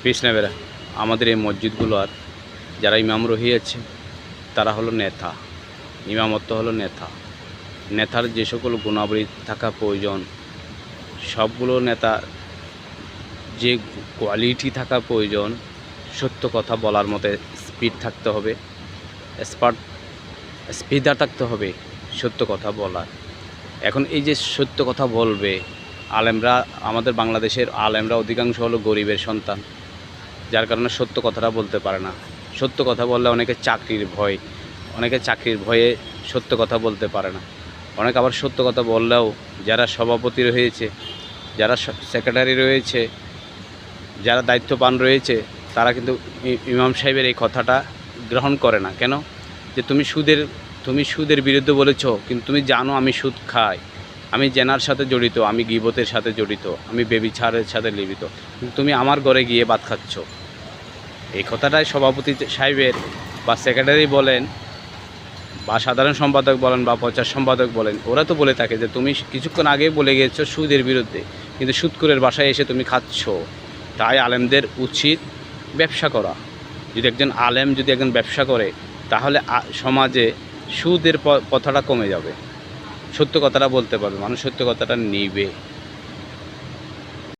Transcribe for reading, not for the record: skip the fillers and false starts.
পিসনেবেরা আমাদের এই মসজিদগুলো আর যারা ইমাম রহিয়েছে তারা হলো নেতা। ইমামত্ব হলো নেতা। নেতার যে সকল গুণাবলী থাকা প্রয়োজন সবগুলো নেতা যে কোয়ালিটি থাকা প্রয়োজন, সত্য কথা বলার মতো স্পিড থাকতে হবে, স্পিডা থাকতে হবে সত্য কথা বলার। এখন এই যে সত্য কথা বলবে আলেমরা, আমাদের বাংলাদেশের আলেমরা অধিকাংশ হলো গরিবের সন্তান, যার কারণে সত্য কথাটা বলতে পারে না। সত্য কথা বললে অনেকে চাকরির ভয়ে সত্য কথা বলতে পারে না। অনেক আবার সত্য কথা বললেও যারা সভাপতি রয়েছে, যারা সেক্রেটারি রয়েছে, যারা দায়িত্ববান রয়েছে তারা কিন্তু ইমাম সাহেবের এই কথাটা গ্রহণ করে না। কেন? যে তুমি সুদের বিরুদ্ধে বলেছো, কিন্তু তুমি জানো আমি সুদ খাই, আমি জেনার সাথে জড়িত, আমি গীবতের সাথে জড়িত, আমি বেবিচারের সাথে লিপ্ত, কিন্তু তুমি আমার ঘরে গিয়ে ভাত খাচ্ছ। এই কথাটাই সভাপতি সাহেবের বা সেক্রেটারি বলেন বা সাধারণ সম্পাদক বলেন বা প্রচার সম্পাদক বলেন, ওরা তো বলে থাকে যে তুমি কিছুক্ষণ আগেই বলে গিয়েছো সুদের বিরুদ্ধে, কিন্তু সুদখোরের বাসায় এসে তুমি খাচ্ছ। তাই আলেমদের উচিত ব্যবসা করা। যদি একজন আলেম ব্যবসা করে তাহলে সমাজে সুদের কথাটা কমে যাবে, সত্য কথাটা বলতে পারবে, মানুষ সত্য কথাটা নিবে।